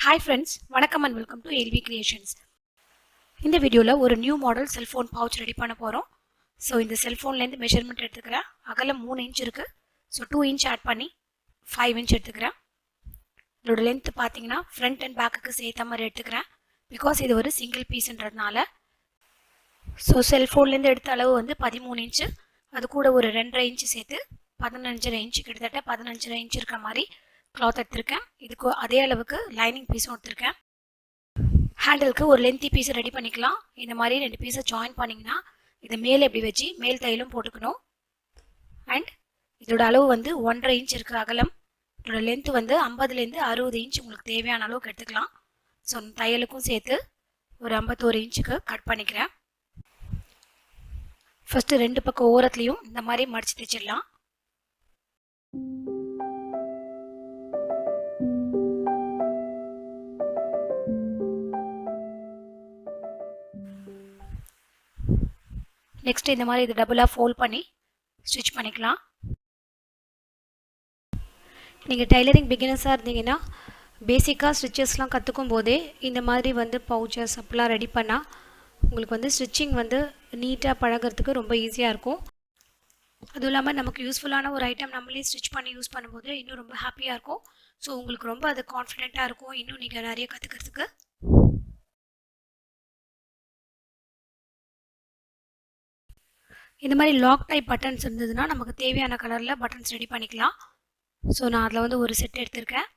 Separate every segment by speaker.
Speaker 1: Hi friends, வணக்கம் and welcome to LV Creations. இந்த வீடியோல ஒரு new model cellphone pouch ready பண்ண போறோம். சோ இந்த செல்போன்ல இருந்து மெஷர்மென்ட் எடுத்துக்கறேன். அகலம் 3 இன்ச் இருக்கு. சோ 2 இன்ச் ஆட் பண்ணி 5 இன்ச் எடுத்துக்கறேன். இதோட லெந்த் பாத்தீங்கன்னா ஃப்ரண்ட் அண்ட் பேக்குக்கு சேர்த்த மாதிரி எடுத்துக்கறேன். because இது ஒரு சிங்கிள் பீஸ்ன்றதுனால. சோ செல்போன்ல இருந்து எடுத்த அளவு வந்து 13 இன்ச். அது கூட ஒரு 2.5 இன்ச் சேர்த்து 15.5 இன்ச் கிட்டத்தட்ட 15.5 இன்ச் இருக்க மாதிரி cloth எடுத்துர்க்கேன். இதுக்கு அதே அளவுக்கு லைனிங் பீஸும் எடுத்துர்க்கேன். ஹேண்டிலுக்கு ஒரு லென்த்தி பீஸ் ரெடி பண்ணிக்கலாம். இந்த மாதிரி ரெண்டு பீஸை ஜாயின் பண்ணிங்கன்னா இதை மேலே எப்படி வச்சு மேல் தையலும் போட்டுக்கணும். அண்ட் இதோட அளவு வந்து 1.5 இன்ச் இருக்குது அகலம். இதோட லென்த் வந்து 50லேருந்து 60 இன்ச் உங்களுக்கு தேவையான அளவுக்கு எடுத்துக்கலாம். ஸோ தையலுக்கும் சேர்த்து ஒரு 51 இன்ச்சுக்கு கட் பண்ணிக்கிறேன். ஃபஸ்ட்டு ரெண்டு பக்கம் ஓரத்துலையும் இந்த மாதிரி மடித்து தைச்சிடலாம். நெக்ஸ்ட் இந்த மாதிரி இது டபுளாக ஃபோல்ட் பண்ணி ஸ்டிச் பண்ணிக்கலாம். நீங்கள் டைலரிங் பிகினர்ஸாக இருந்தீங்கன்னா பேசிக்காக ஸ்டிச்சஸ்லாம் கற்றுக்கும் போதே இந்த மாதிரி வந்து பவுச்சஸ் அப்படிலாம் ரெடி பண்ணால் உங்களுக்கு வந்து ஸ்டிச்சிங் வந்து நீட்டாக பழகிறதுக்கு ரொம்ப ஈஸியாக இருக்கும். அதுவும் இல்லாமல் நமக்கு யூஸ்ஃபுல்லான ஒரு ஐட்டம் நம்மளே ஸ்டிச் பண்ணி யூஸ் பண்ணும்போது இன்னும் ரொம்ப ஹாப்பியாக இருக்கும். ஸோ உங்களுக்கு ரொம்ப அது கான்ஃபிடென்ட்டாக இருக்கும். இன்னும் நீங்கள் நிறைய கற்றுக்கிறதுக்கு. இந்த மாதிரி லாக் டைப் பட்டன்ஸ் இருந்ததுன்னா நமக்கு தேவையான கலரில் பட்டன்ஸ் ரெடி பண்ணிக்கலாம். ஸோ நான் அதில் வந்து ஒரு செட் எடுத்திருக்கேன்.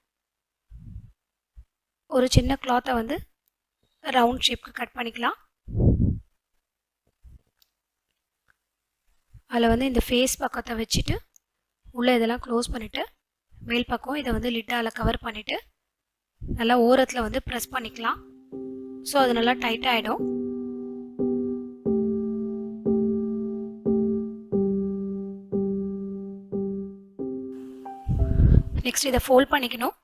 Speaker 1: ஒரு சின்ன கிளாத்தை வந்து ரவுண்ட் ஷேப்க்கு கட் பண்ணிக்கலாம். அதில் வந்து இந்த ஃபேஸ் பக்கத்தை வச்சுட்டு உள்ளே இதெல்லாம் க்ளோஸ் பண்ணிவிட்டு மேல் பக்கம் இதை வந்து லிட்டால் கவர் பண்ணிவிட்டு நல்லா ஓரத்தில் வந்து ப்ரெஸ் பண்ணிக்கலாம். ஸோ அது நல்லா டைட் ஆகிடும். நெக்ஸ்ட் இதை ஃபோல்ட் பண்ணிக்கணும்.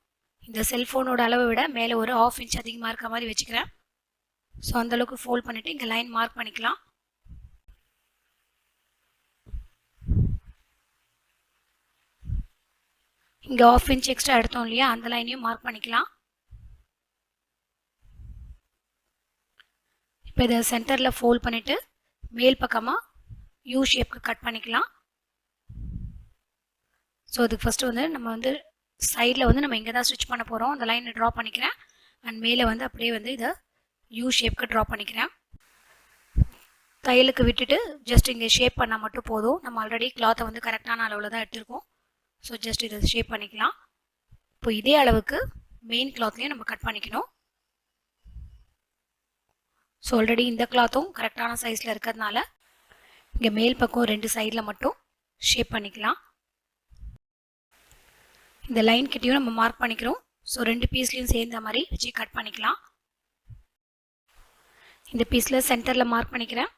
Speaker 1: இந்த செல்ஃபோனோட அளவை விட மேலே ஒரு 1/2 இன்ச் அதிகமாக இருக்க மாதிரி வச்சுக்கிறேன். ஸோ அந்தளவுக்கு ஃபோல்ட் பண்ணிவிட்டு இங்கே லைன் மார்க் பண்ணிக்கலாம். இங்கே 1/2 இன்ச் எக்ஸ்ட்ரா எடுத்தோம் இல்லையா, அந்த லைனையும் மார்க் பண்ணிக்கலாம். இப்போ இதை சென்டரில் ஃபோல்ட் பண்ணிவிட்டு மேல் பக்கமாக யூ ஷேப்க்கு கட் பண்ணிக்கலாம். ஸோ அதுக்கு ஃபஸ்ட்டு வந்து நம்ம வந்து சைடில் வந்து நம்ம இங்கே தான் ஸ்டிச் பண்ண போகிறோம். அந்த லைனை ட்ரா பண்ணிக்கிறேன். அண்ட் மேலே வந்து அப்படியே வந்து இதை யூ ஷேப்க்கு ட்ரா பண்ணிக்கிறேன். தையலுக்கு விட்டுட்டு ஜஸ்ட் இங்கே ஷேப் பண்ணால் மட்டும் போதும். நம்ம ஆல்ரெடி கிளாத்தை வந்து கரெக்டான அளவில் தான் எடுத்துருக்கோம். ஸோ ஜஸ்ட் இதை ஷேப் பண்ணிக்கலாம். இப்போ இதே அளவுக்கு மெயின் கிளாத்லேயும் நம்ம கட் பண்ணிக்கணும். ஸோ ஆல்ரெடி இந்த கிளாத்தும் கரெக்டான சைஸில் இருக்கிறதுனால இங்கே மேல் பக்கம் 2 சைடில் மட்டும் ஷேப் பண்ணிக்கலாம். இந்த லைன் கிட்டையும் நம்ம மார்க் பண்ணிக்கிறோம். ஸோ 2 பீஸ்லையும் சேர்ந்த மாதிரி வச்சு கட் பண்ணிக்கலாம். இந்த பீஸில் சென்டரில் மார்க் பண்ணிக்கிறேன்.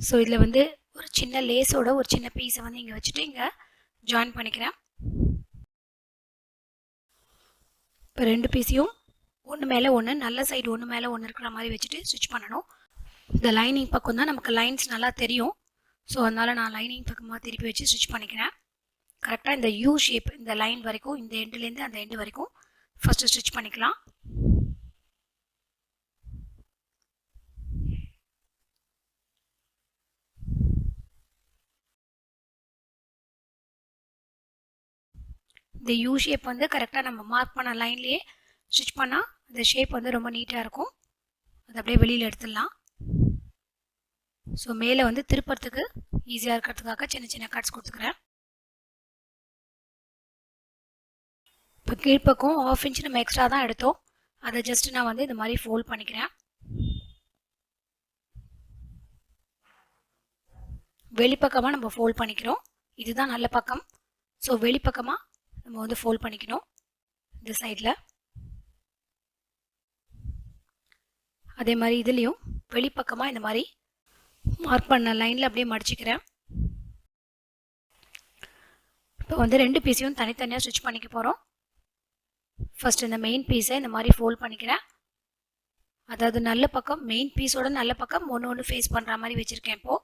Speaker 1: ஸோ இதில் வந்து ஒரு சின்ன லேஸோட ஒரு சின்ன பீஸை வந்து இங்கே வச்சுட்டு இங்கே ஜாயின் பண்ணிக்கிறேன். இப்போ 2 பீஸையும் ஒன்று மேலே ஒன்று, நல்ல சைடு ஒன்று மேலே ஒன்று இருக்கிற மாதிரி வச்சுட்டு ஸ்டிச் பண்ணணும். இந்த லைனிங் பக்கம் தான் நமக்கு லைன்ஸ் நல்லா தெரியும். ஸோ அதனால் நான் லைனிங் பக்கமாக திருப்பி வச்சு ஸ்டிச் பண்ணிக்கிறேன். கரெக்டாக இந்த யூ ஷேப் இந்த லைன் வரைக்கும், இந்த எண்டுலேருந்து அந்த எண்டு வரைக்கும் ஃபஸ்ட்டு ஸ்டிச் பண்ணிக்கலாம். இந்த யூ ஷேப் வந்து கரெக்டாக நம்ம மார்க் பண்ண லைன்லேயே ஸ்டிச் பண்ணால் அந்த ஷேப் வந்து ரொம்ப நீட்டாக இருக்கும். அது அப்படியே வெளியில் எடுத்துடலாம். ஸோ மேலே வந்து திருப்பறதுக்கு ஈஸியாக இருக்கிறதுக்காக சின்ன சின்ன கட்ஸ் கொடுத்துக்கிறேன். இப்போ கீழ்ப்பக்கம் 1/2 இன்ச் நம்ம எக்ஸ்ட்ரா தான் எடுத்தோம். அதை ஜஸ்ட் நான் வந்து இந்த மாதிரி ஃபோல்ட் பண்ணிக்கிறேன். வெளிப்பக்கமாக நம்ம ஃபோல்ட் பண்ணிக்கிறோம். இதுதான் நல்ல பக்கம். ஸோ வெளிப்பக்கமாக நம்ம வந்து ஃபோல்ட் பண்ணிக்கணும். இந்த சைடில் அதே மாதிரி இதுலேயும் வெளிப்பக்கமாக இந்த மாதிரி மார்க் பண்ண லைனில் அப்படியே மடிச்சுக்கிறேன். இப்போ வந்து 2 பீஸையும் தனித்தனியாக ஸ்டிச் பண்ணிக்க போகிறோம். ஃபர்ஸ்ட் இந்த மெயின் பீஸை இந்த மாதிரி ஃபோல்ட் பண்ணிக்கிறேன். அதாவது நல்ல பக்கம் மெயின் பீஸோட நல்ல பக்கம் ஒன்று ஃபேஸ் பண்ணுற மாதிரி வச்சுருக்கேன் இப்போது.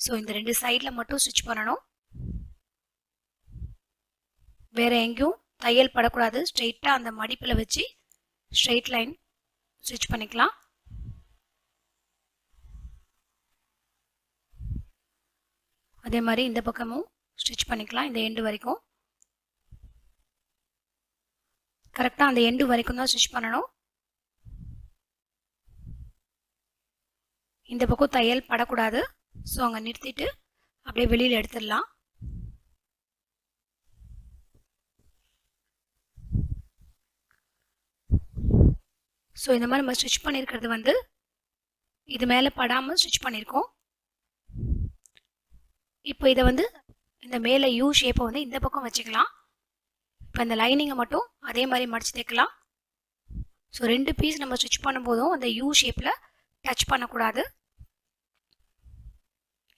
Speaker 1: ஸோ இந்த 2 சைடில் மட்டும் ஸ்டிச் பண்ணணும். வேறு எங்கேயும் தையல் படக்கூடாது. ஸ்ட்ரெயிட்டாக அந்த மடிப்பில் வச்சு ஸ்ட்ரெயிட் லைன் ஸ்டிச் பண்ணிக்கலாம். அதே மாதிரி இந்த பக்கமும் ஸ்டிச் பண்ணிக்கலாம். இந்த எண்டு வரைக்கும் கரெக்டாக அந்த எண்டு வரைக்கும் தான் ஸ்டிச் பண்ணணும். இந்த பக்கம் தையல் படக்கூடாது. ஸோ அங்கே நிறுத்திட்டு அப்படியே வெளியில் எடுத்துடலாம். ஸோ இந்த மாதிரி நம்ம ஸ்டிச் பண்ணியிருக்கிறது வந்து இது மேலே படாமல் ஸ்டிச் பண்ணியிருக்கோம். இப்போ இதை வந்து இந்த மேலே யூ ஷேப்பை வந்து இந்த பக்கம் வச்சுக்கலாம். இப்போ இந்த லைனிங்கை மட்டும் அதே மாதிரி மடித்து தைக்கலாம். ஸோ 2 பீஸ் நம்ம ஸ்டிச் பண்ணும்போதும் அந்த யூ ஷேப்பில் டச் பண்ணக்கூடாது.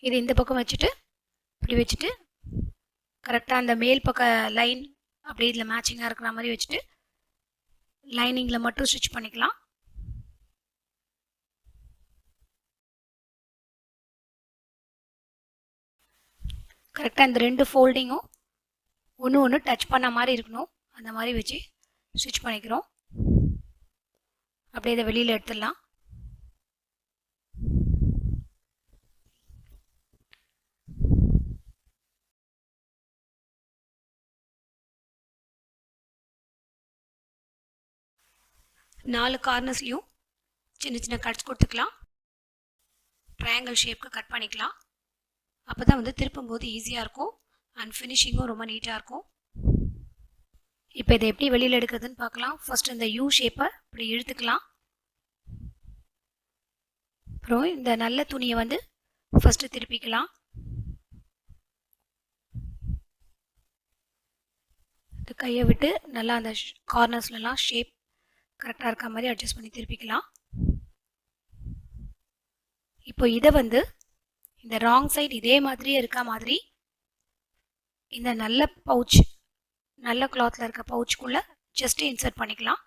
Speaker 1: இது இந்த பக்கம் வச்சுட்டு இப்படி வச்சுட்டு கரெக்டாக அந்த மேல் பக்க லைன் அப்படியே இதில் மேட்சிங்காக இருக்கிற மாதிரி வச்சுட்டு லைனிங்கில் மட்டும் ஸ்டிச் பண்ணிக்கலாம். கரெக்டாக இந்த 2 ஃபோல்டிங்கும் ஒன்று டச் பண்ண மாதிரி இருக்கணும். அந்த மாதிரி வச்சு ஸ்டிச் பண்ணிக்கிறோம். அப்படியே இதை வெளியில் எடுத்துடலாம். நாலு கார்னர்ஸ்லையும் சின்ன சின்ன கட்ஸ் கொடுத்துக்கலாம். ட்ரையாங்கிள் ஷேப்க்கு கட் பண்ணிக்கலாம். அப்போ தான் வந்து திருப்பும்போது ஈஸியாக இருக்கும் அண்ட் ஃபினிஷிங்கும் ரொம்ப நீட்டாக இருக்கும். இப்போ இதை எப்படி வெளியில் எடுக்கிறதுன்னு பார்க்கலாம். ஃபர்ஸ்ட் இந்த யூ ஷேப்பை இப்படி இழுத்துக்கலாம். அப்புறம் இந்த நல்ல துணியை வந்து ஃபர்ஸ்ட் திருப்பிக்கலாம். இந்த கையை விட்டு நல்லா அந்த கார்னர்ஸ்லாம் ஷேப் கரெக்டாக இருக்க மாதிரி அட்ஜஸ்ட் பண்ணி திருப்பிக்கலாம். இப்போ இதை வந்து இந்த ராங் சைடு இதே மாதிரியே இருக்க மாதிரி இந்த நல்ல பவுச், நல்ல கிளாத்தில் இருக்க பவுச்சுக்குள்ளே ஜஸ்ட் இன்சர்ட் பண்ணிக்கலாம்.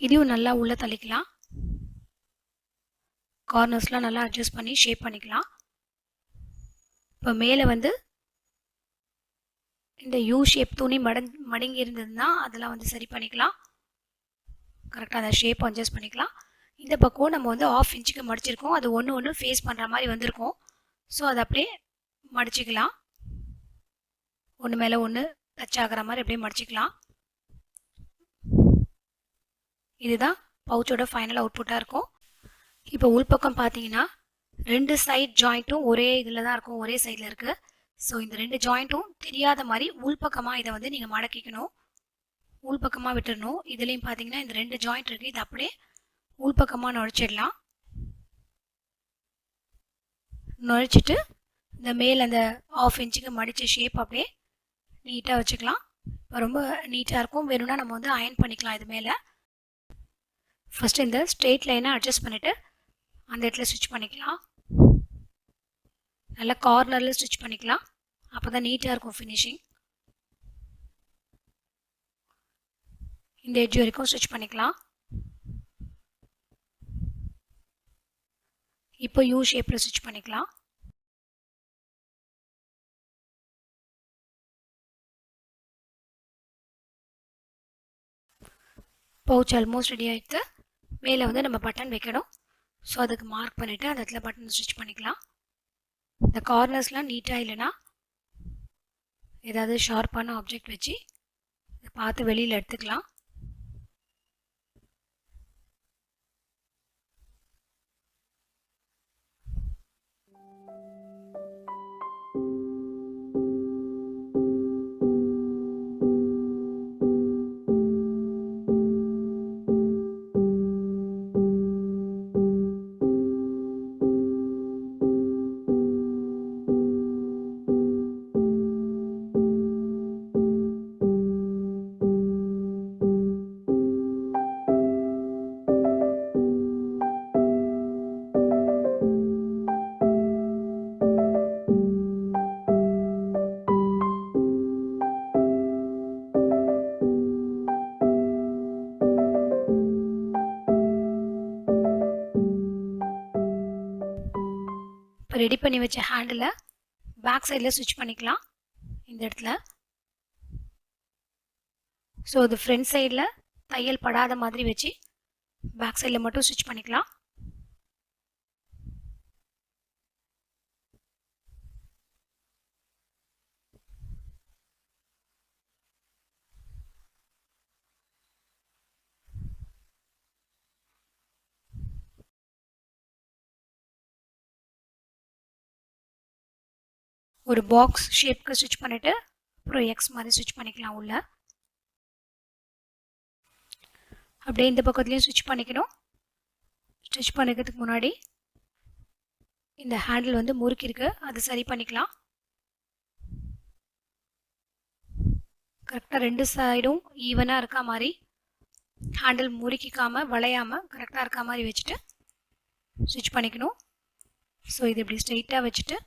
Speaker 1: இதையும் நல்லா உள்ளே தள்ளிக்கலாம். கார்னர்ஸ்லாம் நல்லா அட்ஜஸ்ட் பண்ணி ஷேப் பண்ணிக்கலாம். இப்போ மேலே வந்து இந்த யூ ஷேப் துணி மடங்கி இருந்ததுன்னா அதெல்லாம் வந்து சரி பண்ணிக்கலாம். கரெக்டாக அந்த ஷேப் அட்ஜஸ்ட் பண்ணிக்கலாம். இந்த பக்கம் நம்ம வந்து 1/2 இன்ச்சுக்கு மடிச்சிருக்கோம். அது ஒன்று ஃபேஸ் பண்ணுற மாதிரி வந்திருக்கும். ஸோ அதை அப்படியே மடிச்சிக்கலாம். ஒன்று மேலே ஒன்று டச் ஆகிற மாதிரி அப்படியே மடிச்சிக்கலாம். இதுதான் பவுச்சோட ஃபைனல் அவுட்புட்டாக இருக்கும். இப்போ உள்பக்கம் பார்த்தீங்கன்னா 2 சைட் ஜாயிண்ட்டும் ஒரே இதில் தான் இருக்கும், ஒரே சைடில் இருக்குது. ஸோ இந்த 2 ஜாயிண்ட்டும் தெரியாத மாதிரி உள்பக்கமாக இதை வந்து நீங்கள் மடக்கிக்கணும். உள்பக்கமாக விட்டுடணும். இதுலேயும் பார்த்தீங்கன்னா இந்த 2 ஜாயிண்ட் இருக்குது. இது அப்படியே உள்பக்கமாக நுழைச்சிடலாம். நுழைச்சிட்டு இந்த மேல் அந்த 1/2 இன்ச்சுக்கு மடித்த ஷேப் அப்படியே நீட்டாக வச்சுக்கலாம். இப்போ ரொம்ப நீட்டாக இருக்கும். வேணும்னா நம்ம வந்து அயன் பண்ணிக்கலாம். இது மேலே ஃபஸ்ட்டு இந்த ஸ்ட்ரெயிட் லைனை அட்ஜஸ்ட் பண்ணிவிட்டு அந்த இடத்துல ஸ்டிச் பண்ணிக்கலாம். நல்லா கார்னரில் ஸ்டிச் பண்ணிக்கலாம். அப்போ தான் நீட்டாக இருக்கும் ஃபினிஷிங். இந்த எட்ஜ் வரைக்கும் ஸ்டிச் பண்ணிக்கலாம். இப்போ யூ ஷேப்பில் ஸ்டிச் பண்ணிக்கலாம். பவுச் ஆல்மோஸ்ட் ரெடி ஆகிடுது. மேலே வந்து நம்ம பட்டன் வைக்கணும். ஸோ அதுக்கு மார்க் பண்ணிவிட்டு அந்த இடத்துல பட்டன் ஸ்டிச் பண்ணிக்கலாம். இந்த கார்னர்ஸ்லாம் நீட்டாக இல்லைன்னா ஏதாவது ஷார்ப்பான ஆப்ஜெக்ட் வச்சு இதை பார்த்து வெளியில் எடுத்துக்கலாம். ரெடி பண்ணி வச்ச ஹேண்டில் பேக் சைடில் ஸ்விட்ச் பண்ணிக்கலாம் இந்த இடத்துல. ஸோ இது ஃப்ரண்ட் சைடில் தையல் படாத மாதிரி வச்சு பேக் சைடில் மட்டும் ஸ்விட்ச் பண்ணிக்கலாம். ஒரு பாக்ஸ் ஷேப்க்கு ஸ்விட்ச் பண்ணிட்டு அப்புறம் எக்ஸ் மாதிரி ஸ்விட்ச் பண்ணிக்கலாம் உள்ள. அப்படியே இந்த பக்கத்துலேயும் ஸ்விட்ச் பண்ணிக்கணும். ஸ்டிச் பண்ணிக்கிறதுக்கு முன்னாடி இந்த ஹேண்டில் வந்து முறுக்கிருக்கு, அது சரி பண்ணிக்கலாம். கரெக்டாக ரெண்டு சைடும் ஈவனாக இருக்க மாதிரி ஹேண்டில் முறுக்கிக்காமல் வளையாமல் கரெக்டாக இருக்க மாதிரி வச்சுட்டு ஸ்டிச் பண்ணிக்கணும். ஸோ இது இப்படி ஸ்ட்ரெயிட்டாக வச்சுட்டு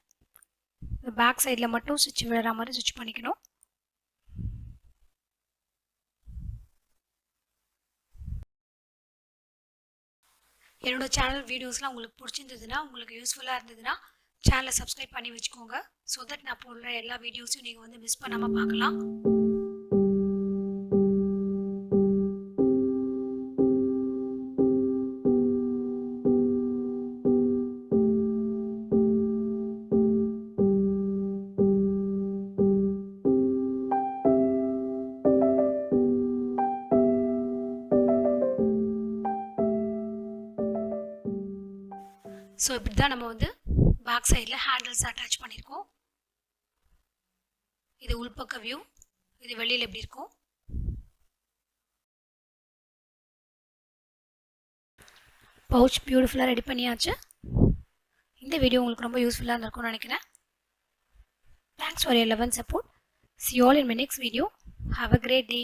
Speaker 1: இந்த பேக் சைடில் மட்டும் ஸ்டிச் விழுற மாதிரி ஸ்டிச் பண்ணிக்கணும். என்னோட சேனல் வீடியோஸ்லாம் உங்களுக்கு பிடிச்சிருந்ததுன்னா, உங்களுக்கு யூஸ்ஃபுல்லாக இருந்ததுன்னா சேனலை சப்ஸ்கிரைப் பண்ணி வச்சுக்கோங்க. ஸோ தட் நான் போடுற எல்லா வீடியோஸையும் நீங்கள் வந்து மிஸ் பண்ணாமல் பார்க்கலாம். ஸோ இப்படி தான் நம்ம வந்து பேக் சைடில் ஹேண்டில்ஸ் அட்டாச் பண்ணியிருக்கோம். இது உள்பக்க வியூ, இது வெளியில் எப்படி இருக்கும். பவுச் பியூட்டிஃபுல்லாக ரெடி பண்ணியாச்சு. இந்த வீடியோ உங்களுக்கு ரொம்ப யூஸ்ஃபுல்லாக இருந்திருக்கும்னு நினைக்கிறேன். Thanks for your love and support. See you all in my next video. Have a great day.